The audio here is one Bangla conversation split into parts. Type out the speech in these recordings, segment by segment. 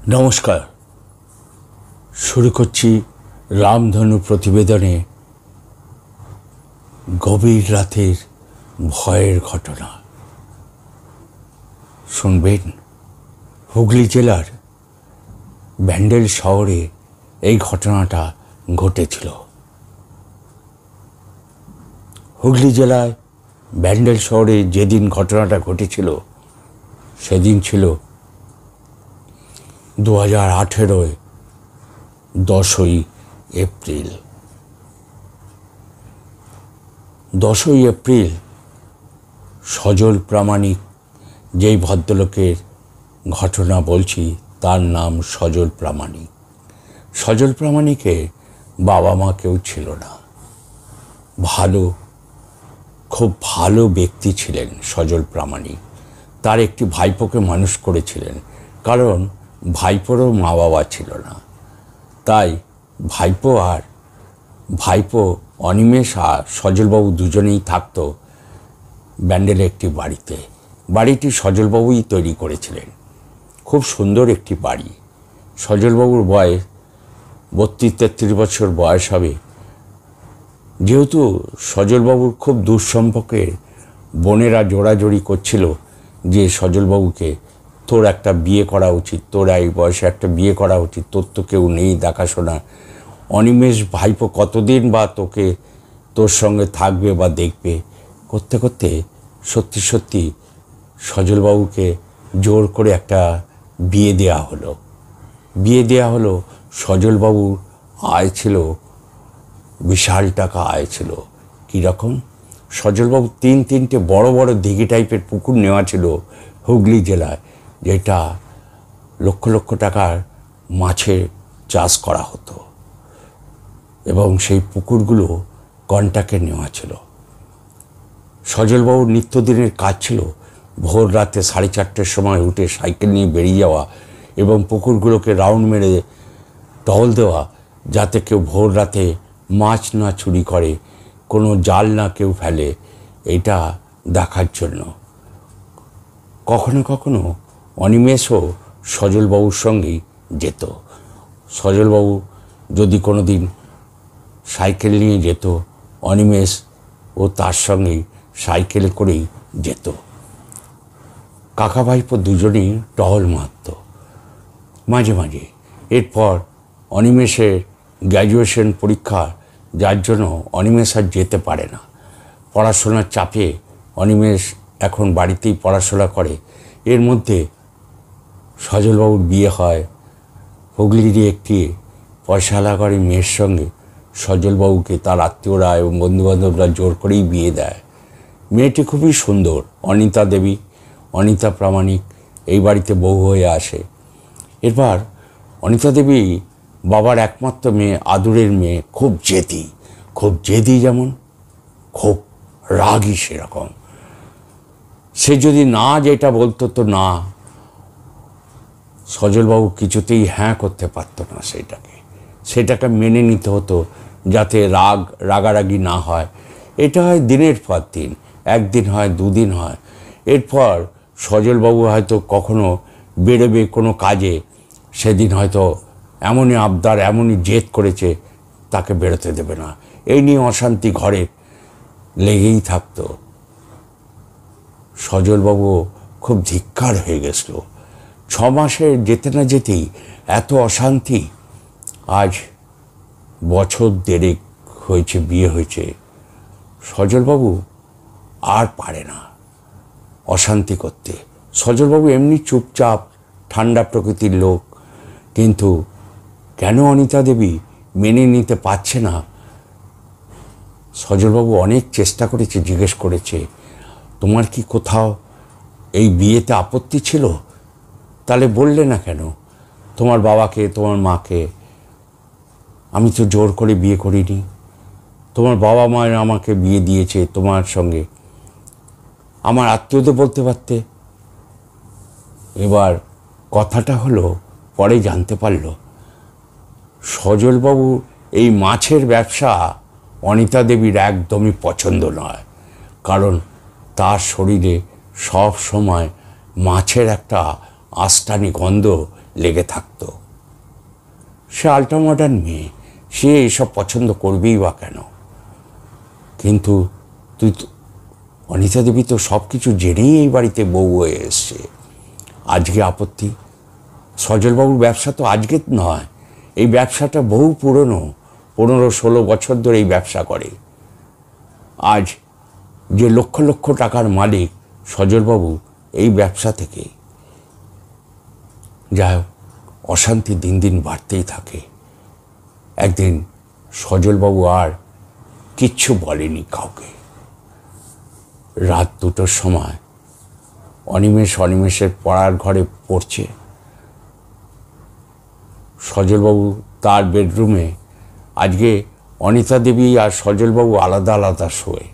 নমস্কার। শুরু করছি রামধনু প্রতিবেদনে গভীর রাতের ভয়ের ঘটনা। শুনবেন, হুগলি জেলার ব্যান্ডেল শহরে এই ঘটনাটা ঘটেছিল। হুগলি জেলায় ব্যান্ডেল শহরে যেদিন ঘটনাটা ঘটেছিল সেদিন ছিল 2018 10ই এপ্রিল। 10ই এপ্রিল সজল প্রামাণিক, যেই ভদ্রলোকের ঘটনা বলছি তার নাম সজল প্রামাণিক। সজল প্রামাণিকের বাবা মা কেউ ছিল না। খুব ভালো ব্যক্তি ছিলেন সজল প্রামাণিক। তার একটি ভাইপোকে মানুষ করেছিলেন, কারণ ভাইপোরও মা বাবা ছিল না। তাই ভাইপো অনিমেষ আর সজলবাবু দুজনেই থাকতো ব্যান্ডেলে একটি বাড়িতে। বাড়িটি সজলবাবুই তৈরি করেছিলেন। খুব সুন্দর একটি বাড়ি। সজলবাবুর বয়স 32-33 বছর বয়স হবে। যেহেতু সজলবাবুর খুব দূর সম্পর্কের বোনেরা জোড়াজোড়ি করছিল যে সজলবাবুকে তোর একটা বিয়ে করা উচিত, তোর এই বয়সে একটা বিয়ে করা উচিত, তোর তো কেউ নেই দেখাশোনা, অনিমেষ ভাইপো কতদিন বা তোর সঙ্গে থাকবে বা দেখবে, করতে করতে সত্যি সত্যি সজলবাবুকে জোর করে একটা বিয়ে দেওয়া হলো। সজলবাবুর আয় ছিল বিশাল টাকা আয় ছিল। কীরকম? সজলবাবু 3-3টে বড় বড় দিঘি টাইপের পুকুর নেওয়া ছিল হুগলি জেলায়, যেটা লক্ষ লক্ষ টাকার মাছের চাষ করা হতো, এবং সেই পুকুরগুলো কন্ট্রাক্টে নেওয়া ছিল। সজলবাবুর নিত্যদিনের কাজ ছিল ভোর রাতে 4:30টার সময় উঠে সাইকেল নিয়ে বেরিয়ে যাওয়া এবং পুকুরগুলোকে রাউন্ড মেরে টহল দেওয়া, যাতে কেউ ভোর রাতে মাছ না চুরি করে, কোনো জাল না কেউ ফেলে, এটা দেখার জন্য। কখনো কখনো অনিমেষও সজলবাবুর সঙ্গেই যেত। সজলবাবু যদি কোনো দিন সাইকেল নিয়ে যেত, অনিমেষ ও তার সঙ্গেই সাইকেলে করেই যেত। কাকা ভাইপো দুজনেই টহল মারত মাঝে মাঝে। এরপর অনিমেষের গ্র্যাজুয়েশন পরীক্ষা, যার জন্য অনিমেষ আর যেতে পারে না। পড়াশোনার চাপে অনিমেষ এখন বাড়িতেই পড়াশোনা করে। এর মধ্যে সজলবাবুর বিয়ে হয় হুগলিরই একটি পয়সাওয়ালা ঘরের মেয়ের সঙ্গে। সজলবাবুকে তার আত্মীয়রা এবং বন্ধুবান্ধবরা জোর করেই বিয়ে দেয়। মেয়েটি খুবই সুন্দর, অনিতা প্রামাণিক এই বাড়িতে বউ হয়ে আসে। এরপর অনিতা দেবী বাবার একমাত্র মেয়ে, আদুরের মেয়ে, খুব জেদি, যেমন খুব রাগী সেরকম। সে যদি না যেটা বলতো তো না, সজলবাবু কিছুতেই হ্যাঁ করতে পারতো না। সেটাকে মেনে নিতে হতো, যাতে রাগারাগি না হয়। এটা হয় দিনের পর দিন, একদিন হয়, দুদিন হয়। এরপর সজলবাবু হয়তো কখনো বেরোবে কোনো কাজে, সেদিন হয়তো এমনই আবদার, এমনই জেদ করেছে তাকে বেরোতে দেবে না। এই নিয়ে অশান্তি ঘরে লেগেই থাকতো। সজলবাবু খুব ধিক্কার হয়ে গেছিল। 6 মাসের যেতে না যেতেই এত অশান্তি। আজ বছর 1.5 হয়েছে, বিয়ে হয়েছে। সজলবাবু আর পারে না অশান্তি করতে। সজলবাবু এমনি চুপচাপ, ঠান্ডা প্রকৃতির লোক, কিন্তু কেন অনিতা দেবী মেনে নিতে পারছে না? সজলবাবু অনেক চেষ্টা করেছে, জিজ্ঞেস করেছে, তোমার কি কোথাও এই বিয়েতে আপত্তি ছিল? তাহলে বললে না কেন? তোমার বাবাকে, তোমার মাকে আমি তো জোর করে বিয়ে করিনি। তোমার বাবা মা আমাকে বিয়ে দিয়েছে তোমার সঙ্গে, আমার আত্মীয়দের বলতে পারতে। এবার কথাটা হলো, পরে জানতে পারল সজলবাবু এই মাছের ব্যবসা অনিতা দেবীর একদমই পছন্দ নয়, কারণ তার শরীরে সব সময় মাছের একটা আস্তানি গন্ধ লেগে থাকতো। সে আল্ট্রা মডার্ন মেয়ে, সে এসব পছন্দ করবেই বা কেন? কিন্তু অনিতা দেবী তো সব কিছু জেনেই এই বাড়িতে বউ হয়ে এসছে। আজকে আপত্তি? সজলবাবুর ব্যবসা তো আজকের নয়, এই ব্যবসাটা বহু পুরনো, 15-16 বছর ধরে এই ব্যবসা করে। আজ যে লক্ষ লক্ষ টাকার মালিক সজলবাবু, এই ব্যবসা থেকে যা অশান্তি দিন দিন বাড়তেই থাকে। একদিন সজলবাবু আর কিচ্ছু বলেনি কাউকে। রাত 2টোর সময় অনিমেষের পড়ার ঘরে পড়ছে। সজলবাবু তার বেডরুমে, আজকে অনিতা দেবী আর সজলবাবু আলাদা আলাদা শোয়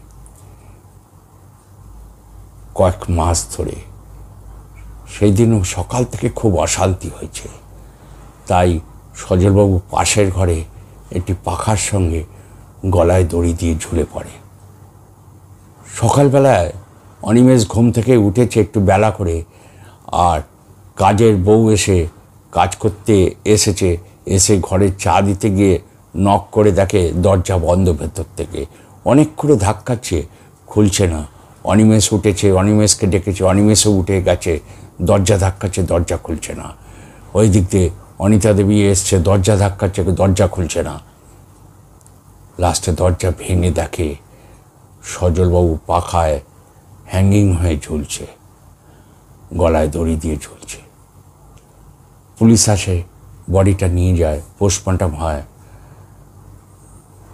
কয়েক মাস ধরে। সেই দিনও সকাল থেকে খুব অশান্তি হয়েছে, তাই সজলবাবু পাশের ঘরে একটি পাখার সঙ্গে গলায় দড়ি দিয়ে ঝুলে পড়ে। সকালবেলায় অনিমেষ ঘুম থেকে উঠেছে একটু বেলা করে, আর কাজের বউ এসে কাজ করতে এসেছে। এসে ঘরে চা দিতে গিয়ে নক করে দেখে দরজা বন্ধ ভেতর থেকে। অনেক করে ধাক্কাচ্ছে, খুলছে না। অনিমেষ উঠেছে, অনিমেষকে ডেকেছে, অনিমেষও উঠে গেছে, দরজা ধাক্কাচ্ছে, দরজা খুলছে না। ওই দিক দিয়ে অনিতা দেবী এসছে, দরজা ধাক্কাচ্ছে, দরজা খুলছে না। লাস্টে দরজা ভেঙে দেখে সজলবাবু পাখায় হ্যাঙ্গিং হয়ে ঝুলছে, গলায় দড়ি দিয়ে ঝুলছে। পুলিশ আসে, বডিটা নিয়ে যায়, পোস্টমর্টম হয়।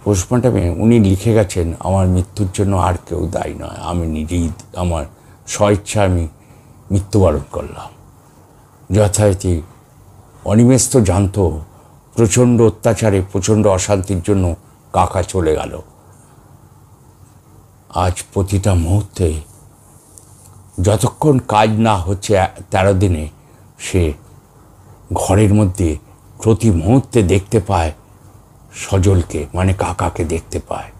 পোস্টমর্টমে উনি লিখে গেছেন, আমার মৃত্যুর জন্য আর কেউ দায়ী নয়, আমি নিজেই আমার স্বইচ্ছা আমি মৃত্যুবরণ করলাম। যথারীতি অনিমেষ তো জানতো প্রচণ্ড অত্যাচারে, প্রচণ্ড অশান্তির জন্য কাকা চলে গেল। আজ প্রতিটা মুহূর্তে, যতক্ষণ কাজ না হচ্ছে 13 দিনে, সে ঘরের মধ্যে প্রতি মুহূর্তে দেখতে পায় সজলকে, মানে কাকাকে দেখতে পায়।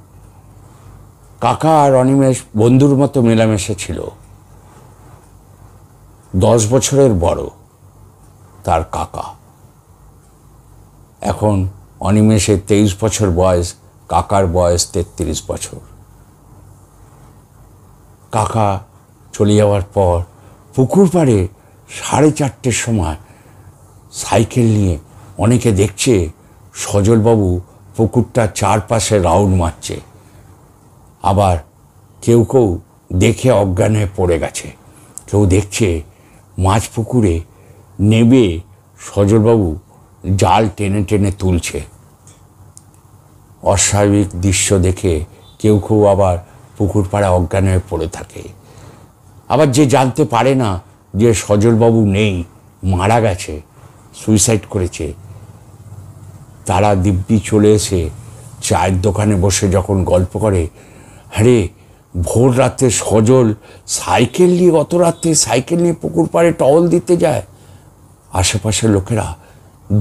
কাকা আর অনিমেষ বন্ধুর মতো মেলামেশা ছিল। 10 বছরের বড় তার কাকা। এখন অনিমেষের 23 বছর বয়স, কাকার বয়স 33 বছর। কাকা চলে যাওয়ার পর পুকুর পাড়ে 4:30টার সময় সাইকেল নিয়ে অনেকে দেখছে সজলবাবু পুকুরটার চারপাশে রাউন্ড মারছে। আবার কেউ কেউ দেখে অজ্ঞান হয়ে পড়ে গেছে। কেউ দেখছে মাছ পুকুরে নেবে সজলবাবু জাল টেনে টেনে তুলছে। অস্বাভাবিক দৃশ্য দেখে কেউ কেউ আবার পুকুর পাড়ে অজ্ঞান হয়ে পড়ে থাকে। আবার যে জানতে পারে না যে সজলবাবু নেই, মারা গেছে, সুইসাইড করেছে, তারা দিব্যি চলে এসে চায়ের দোকানে বসে যখন গল্প করে, আরে ভোর রাতে সজল সাইকেল নিয়ে, অত রাতে সাইকেল নিয়ে পুকুর পাড়ে টহল দিতে যায়। আশেপাশের লোকেরা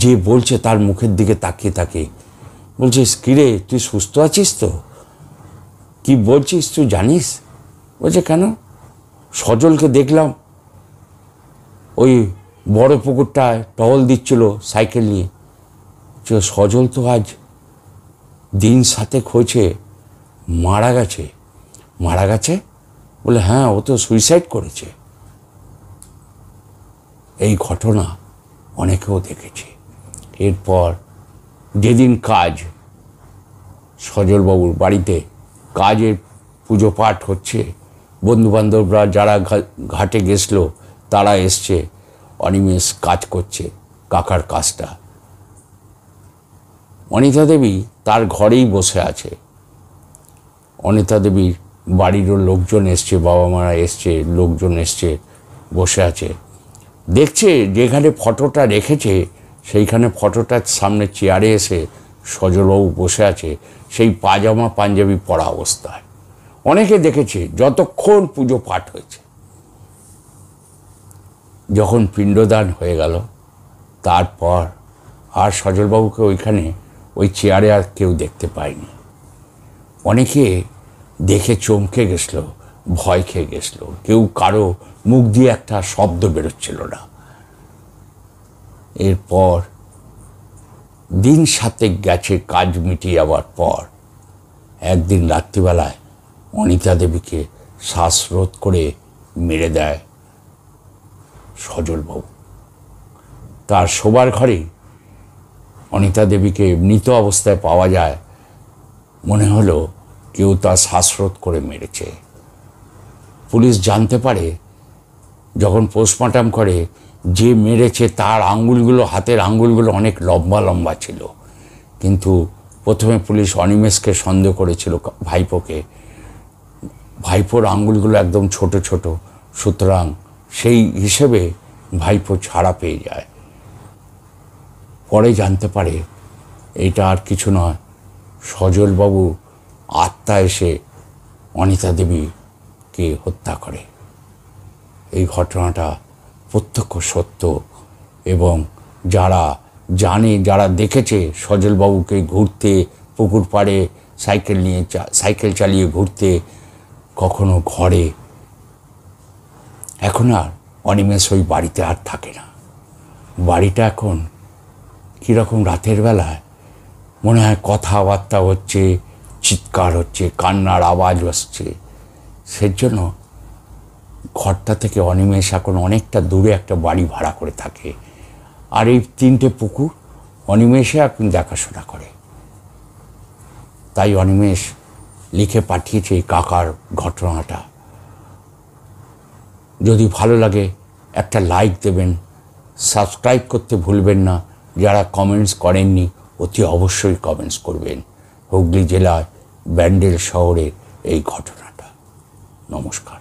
যে বলছে তার মুখের দিকে তাকিয়ে তাকিয়ে বলছে, কিরে তুই সুস্থ আছিস তো? কি বলছিস তুই জানিস? বলছে, কেন? সজলকে দেখলাম ওই বড় পুকুরটায় টহল দিচ্ছিল সাইকেল নিয়ে। সজল তো আজ দিন 7 হয়েছে, মারা গেছে। মারা গেছে? বলে, হ্যাঁ, ও তো সুইসাইড করেছে। এই ঘটনা অনেকেও দেখেছে। এরপর যেদিন কাজ, সজলবাবুর বাড়িতে কাজের পুজো পাঠ হচ্ছে, বন্ধুবান্ধবরা যারা ঘাটে গেছিল তারা এসছে, অনিমেষ কাজ করছে কাকার কাজটা। অনিতা দেবী তার ঘরেই বসে আছে। অনিতা দেবীর বাড়িরও লোকজন এসছে, বাবা মারা এসছে, লোকজন এসছে, বসে আছে। দেখছে যেখানে ফটোটা রেখেছে সেইখানে ফটোটার সামনে চেয়ারে এসে সজলবাবু বসে আছে, সেই পাজামা পাঞ্জাবি পরা অবস্থায়। অনেকে দেখেছে যতক্ষণ পুজো পাঠ হয়েছে। যখন পিণ্ডদান হয়ে গেল, তারপর আর সজলবাবুকে ওইখানে ওই চেয়ারে আর কেউ দেখতে পায়নি। অনেকে দেখে চমকে গেছিল, ভয় খেয়ে গেছিল। কেউ কারো মুখ দিয়ে একটা শব্দ বেরোচ্ছিল না। এরপর দিন 7 গেছে কাজ মিটিয়ে যাওয়ার পর একদিন রাত্রিবেলায় অনিতা দেবীকে শ্বাসরোধ করে মেরে দেয় সজলবাবু। তার শোবার ঘরেই অনিতা দেবীকে মৃত অবস্থায় পাওয়া যায়। মনে হলো কেউ তার শ্বাসরোধ করে মেরেছে। পুলিশ জানতে পারে যখন পোস্টমর্টম করে যে মেরেছে তার আঙ্গুলগুলো, হাতের আঙ্গুলগুলো অনেক লম্বা লম্বা ছিল। কিন্তু প্রথমে পুলিশ অনিমেষকে সন্দেহ করেছিল, ভাইপোকে। ভাইপোর আঙ্গুলগুলো একদম ছোট ছোট, সুতরাং সেই হিসেবে ভাইপো ছাড়া পেয়ে যায়। পরে জানতে পারে এটা আর কিছু নয়, সজলবাবু আত্মা এসে অনিতা দেবীকে হত্যা করে। এই ঘটনাটা প্রত্যক্ষ সত্য এবং যারা জানে, যারা দেখেছে সজলবাবুকে ঘুরতে পুকুর পাড়ে সাইকেল চালিয়ে ঘুরতে, কখনো ঘরে, এখন আর অনিমেষ ওই বাড়িতে আর থাকে না। বাড়িটা এখন কীরকম রাতের বেলায় মনে হয় কথাবার্তা হচ্ছে, চিৎকার হচ্ছে, কান্নার আওয়াজ আসছে। সেজন্য ঘরটা থেকে অনিমেষ এখন অনেকটা দূরে একটা বাড়ি ভাড়া করে থাকে। আর এই 3টে পুকুর অনিমেষে এখন দেখাশোনা করে। তাই অনিমেষ লিখে পাঠিয়েছে এই কাকার ঘটনাটা। যদি ভালো লাগে একটা লাইক দেবেন, সাবস্ক্রাইব করতে ভুলবেন না। যারা কমেন্টস করেননি অতি অবশ্যই কমেন্টস করবেন। হুগলি জেলার ব্যান্ডেল শহরের এই ঘটনাটা। নমস্কার।